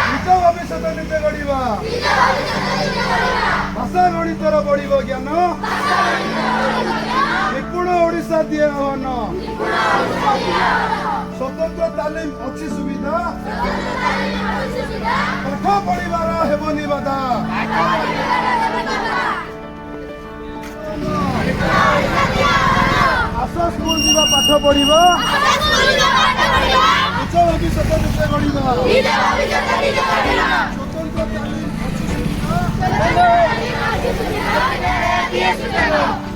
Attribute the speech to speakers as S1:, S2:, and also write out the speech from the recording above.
S1: ନିଜ ଭବିଷ୍ୟତ ନିଜେ ଗଢ଼ିବା ଭାଷା ଗଣିତର ବଢ଼ିବ ଜ୍ଞାନ ନିପୁଣ ଓଡ଼ିଶା ଦିଏ ଆହ୍ୱାନ ସ୍ୱତନ୍ତ୍ର ତାଲିମ ଅଛି ସୁବିଧା ପାଠ ପଢ଼ିବାର ହେବନି ବାଧା ଆସ ସ୍କୁଲ ଯିବା ପାଠ ପଢ଼ିବା ନିଜ ଭବିଷ୍ୟତ ନିଜେ ଗଢ଼ିବା ସ୍ୱତନ୍ତ୍ର ତାଲିମ ଅଛି ସୁବିଧା